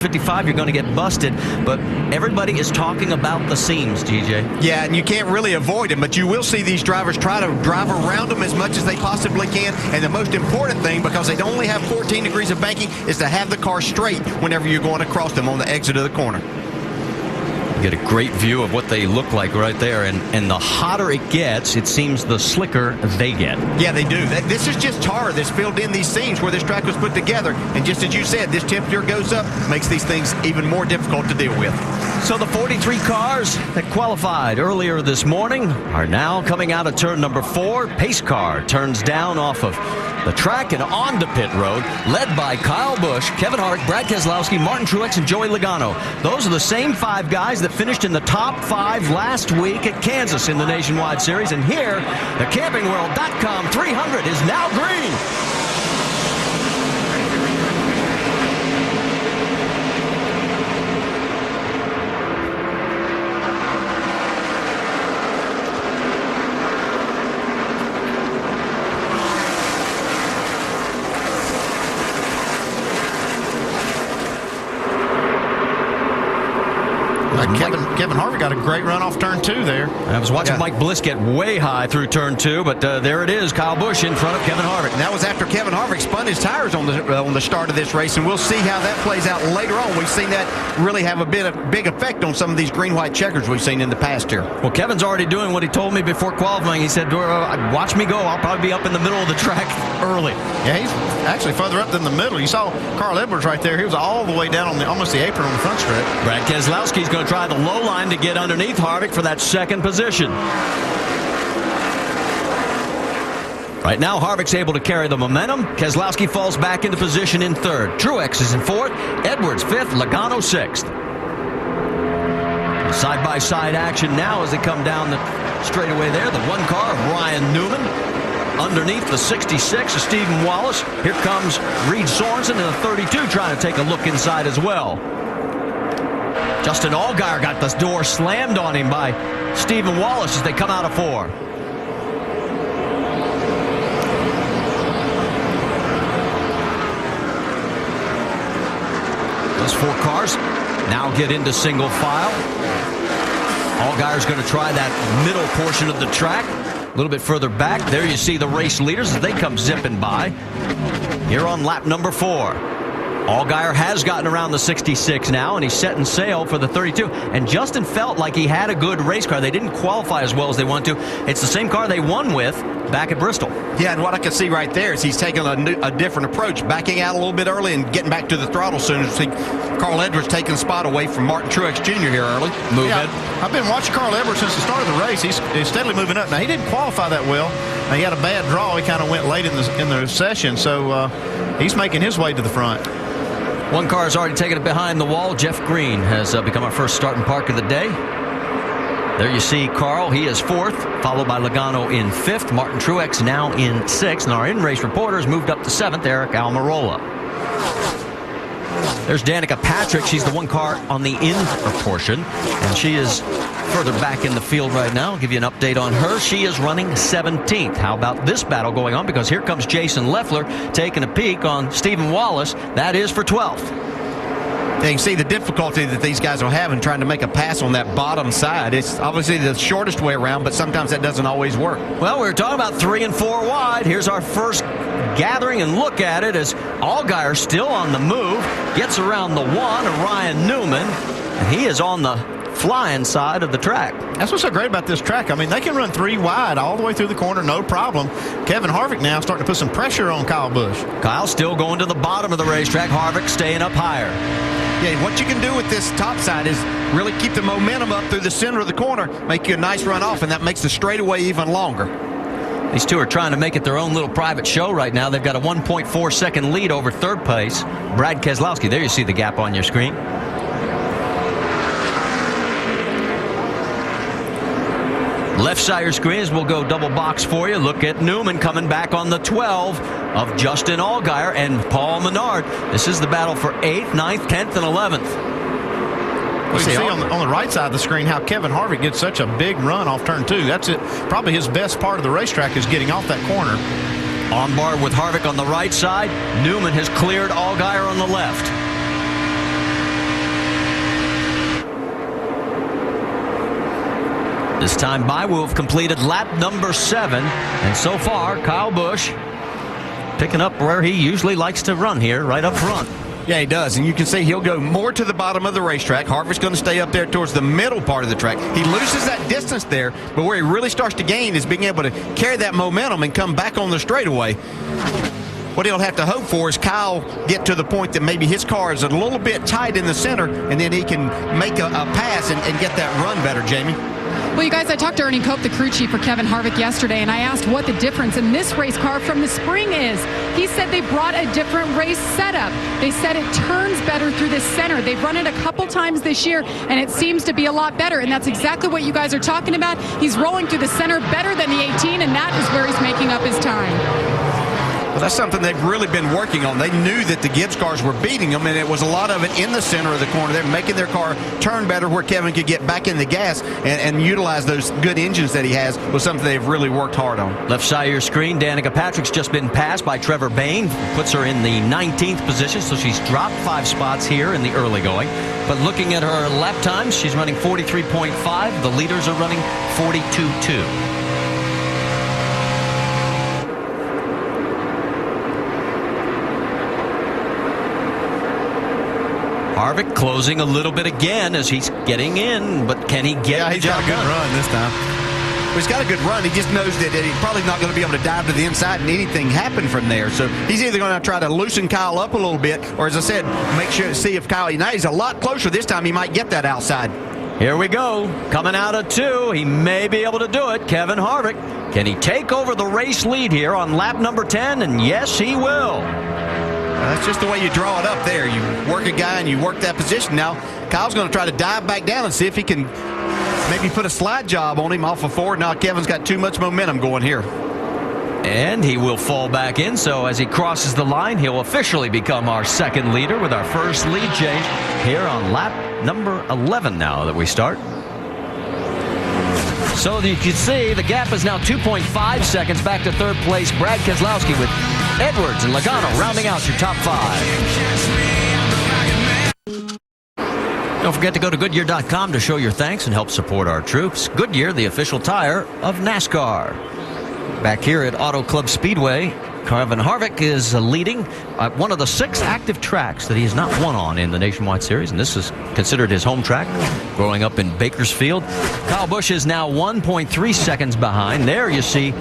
55, you're going to get busted, but everybody is talking about the seams, TJ. Yeah, and you can't really avoid them, but you will see these drivers try to drive around them as much as they possibly can. And the most important thing, because they only have 14 degrees of banking, is to have the car straight whenever you're going across them on the exit of the corner. You get a great view of what they look like right there, and the hotter it gets, it seems the slicker they get. Yeah, they do. This is just tar that's filled in these seams where this track was put together. And just as you said, this temperature goes up, makes these things even more difficult to deal with. So the 43 cars that qualified earlier this morning are now coming out of turn number 4. Pace car turns down off of the track and onto pit road, led by Kyle Busch, Kevin Harvick, Brad Keselowski, Martin Truex, and Joey Logano. Those are the same 5 guys that finished in the top 5 last week at Kansas in the Nationwide Series. And here, the CampingWorld.com 300 is now green. Kevin Harvick got a great run off turn 2 there. I was watching Mike Bliss get way high through turn 2, but there it is, Kyle Busch in front of Kevin Harvick. And that was after Kevin Harvick spun his tires on the start of this race, and we'll see how that plays out later on. We've seen that really have a big effect on some of these green-white checkers we've seen in the past here. Well, Kevin's already doing what he told me before qualifying. He said, watch me go. I'll probably be up in the middle of the track early. Yeah, he's actually further up than the middle. You saw Carl Edwards right there. He was all the way down on almost the apron on the front stretch. Brad Keselowski's going to try the low line to get underneath Harvick for that second position. Right now, Harvick's able to carry the momentum. Keselowski falls back into position in 3rd. Truex is in 4th. Edwards 5th. Logano 6th. Side-by-side action now as they come down the straightaway there. The 1 car of Ryan Newman. Underneath the 66 of Stephen Wallace. Here comes Reed Sorensen in the 32 trying to take a look inside as well. Justin Allgaier got the door slammed on him by Stephen Wallace as they come out of 4. Those 4 cars now get into single file. Allgaier's going to try that middle portion of the track. A little bit further back, there you see the race leaders as they come zipping by. Here on lap number 4. Allgaier has gotten around the 66 now, and he's setting sail for the 32. And Justin felt like he had a good race car. They didn't qualify as well as they want to. It's the same car they won with back at Bristol. Yeah, and what I can see right there is he's taking a different approach, backing out a little bit early and getting back to the throttle soon. See Carl Edwards taking the spot away from Martin Truex Jr. here early. I've been watching Carl Edwards since the start of the race. He's steadily moving up. Now, he didn't qualify that well. Now, he had a bad draw. He kind of went late in the session, so he's making his way to the front. 1 car has already taken it behind the wall. Jeff Green has become our first start and park of the day. There you see Carl. He is 4th, followed by Logano in 5th. Martin Truex now in 6th. And our in-race reporters moved up to 7th, Eric Almirola. There's Danica Patrick. She's the 1 car on the in portion, and she is further back in the field right now. I'll give you an update on her. She is running 17th. How about this battle going on? Because here comes Jason Leffler taking a peek on Stephen Wallace. That is for 12th. You can see the difficulty that these guys are having trying to make a pass on that bottom side. It's obviously the shortest way around, but sometimes that doesn't always work. Well, we're talking about 3 and 4 wide. Here's our first gathering and look at it as Allgaier still on the move. Gets around the 1 of Ryan Newman. And he is on the flying side of the track. That's what's so great about this track. I mean, they can run 3 wide all the way through the corner, no problem. Kevin Harvick now starting to put some pressure on Kyle Busch. Kyle still going to the bottom of the racetrack. Harvick staying up higher. Yeah, what you can do with this top side is really keep the momentum up through the center of the corner, make you a nice run off, and that makes the straightaway even longer. These 2 are trying to make it their own little private show right now. They've got a 1.4 second lead over 3rd place, Brad Keselowski. There you see the gap on your screen. Left side of your screens, we'll go double box for you. Look at Newman coming back on the 12 of Justin Allgaier and Paul Menard. This is the battle for 8th, 9th, 10th, and 11th. You see on the right side of the screen how Kevin Harvick gets such a big run off turn 2. That's it. Probably his best part of the racetrack is getting off that corner. On bar with Harvick on the right side. Newman has cleared Allgaier on the left. This time by, we'll have completed lap number 7. And so far, Kyle Busch picking up where he usually likes to run here, right up front. Yeah, he does. And you can see he'll go more to the bottom of the racetrack. Harvick's going to stay up there towards the middle part of the track. He loses that distance there, but where he really starts to gain is being able to carry that momentum and come back on the straightaway. What he'll have to hope for is Kyle get to the point that maybe his car is a little bit tight in the center, and then he can make a pass and get that run better, Jamie. Well, you guys, I talked to Ernie Cope, the crew chief for Kevin Harvick yesterday, and I asked what the difference in this race car from the spring is. He said they brought a different race setup. They said it turns better through the center. They've run it a couple times this year, and it seems to be a lot better, and that's exactly what you guys are talking about. He's rolling through the center better than the 18, and that is where he's making up his time. Well, that's something they've really been working on. They knew that the Gibbs cars were beating them, and it was a lot of it in the center of the corner. They're making their car turn better where Kevin could get back in the gas and utilize those good engines that he has was something they've really worked hard on. Left side of your screen, Danica Patrick's just been passed by Trevor Bayne. Puts her in the 19th position, so she's dropped 5 spots here in the early going. But looking at her lap times, she's running 43.5. The leaders are running 42.2. Harvick closing a little bit again as he's getting in, but can he get he's got a good run this time. Well, he's got a good run. He just knows that he's probably not going to be able to dive to the inside and anything happen from there. So he's either going to try to loosen Kyle up a little bit, or as I said, make sure to see if Kyle, now he's a lot closer this time, he might get that outside. Here we go. Coming out of 2. He may be able to do it. Kevin Harvick. Can he take over the race lead here on lap number 10? And yes, he will. That's just the way you draw it up there. You work a guy and you work that position. Now, Kyle's going to try to dive back down and see if he can maybe put a slide job on him off of 4. Now, Kevin's got too much momentum going here. And he will fall back in. So as he crosses the line, he'll officially become our second leader with our first lead change here on lap number 11 now that we start. So you can see the gap is now 2.5 seconds back to third place. Brad Keselowski with Edwards and Logano rounding out your top 5. Don't forget to go to Goodyear.com to show your thanks and help support our troops. Goodyear, the official tire of NASCAR. Back here at Auto Club Speedway, Kevin Harvick is leading one of the 6 active tracks that he has not won on in the Nationwide Series, and this is considered his home track, growing up in Bakersfield. Kyle Busch is now 1.3 seconds behind. There you see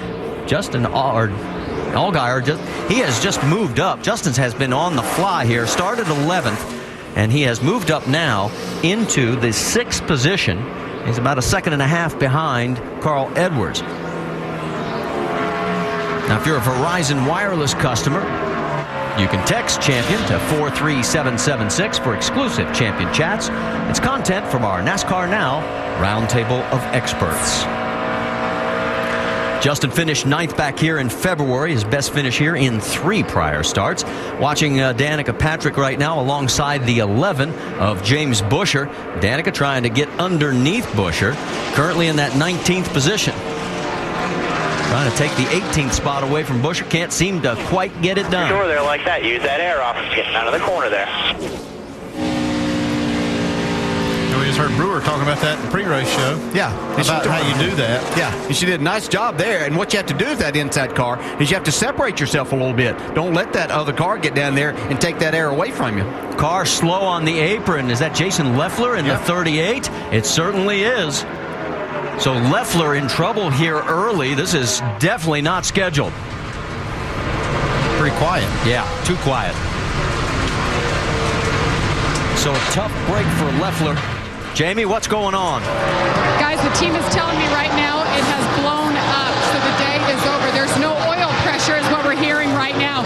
Justin Allgaier. He has just moved up. Justin has been on the fly here, started 11th, and he has moved up now into the 6th position. He's about a second and a half behind Carl Edwards. Now, if you're a Verizon Wireless customer, you can text Champion to 43776 for exclusive Champion chats. It's content from our NASCAR Now Roundtable of Experts. Justin finished 9th back here in February, his best finish here in 3 prior starts. Watching Danica Patrick right now alongside the 11 of James Buescher. Danica trying to get underneath Buescher, currently in that 19th position. Trying to take the 18th spot away from Buescher. Can't seem to quite get it done. Sure, there like that. Use that air off. Getting out of the corner there. We just heard Brewer talking about that in the pre-race show. Yeah. About how you do that. Yeah. And she did a nice job there. And what you have to do with that inside car is you have to separate yourself a little bit. Don't let that other car get down there and take that air away from you. Car slow on the apron. Is that Jason Leffler in the 38? It certainly is. So Leffler in trouble here early. This is definitely not scheduled. Pretty quiet. Yeah, too quiet. So a tough break for Leffler. Jamie, what's going on? Guys, the team is telling me right now it has blown up, so the day is over. There's no oil pressure is what we're hearing right now.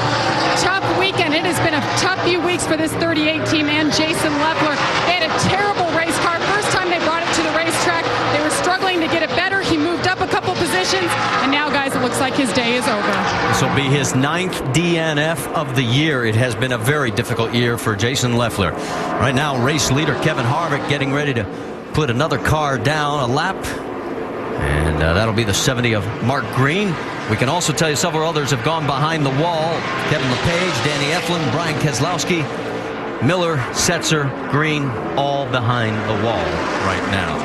Tough weekend. It has been a tough few weeks for this 38 team and Jason Leffler. They had a terrible race car. First time they brought it to the racetrack, they were struggling to get it better. He moved up a couple positions, and now, guys, it looks like his day is over. This will be his 9th DNF of the year. It has been a very difficult year for Jason Leffler. Right now, race leader Kevin Harvick getting ready to put another car down a lap. And that'll be the 70 of Mark Green. We can also tell you several others have gone behind the wall. Kevin LePage, Danny Eflin, Brian Keselowski, Miller, Setzer, Green, all behind the wall right now.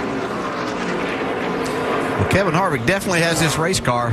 Well, Kevin Harvick definitely has this race car.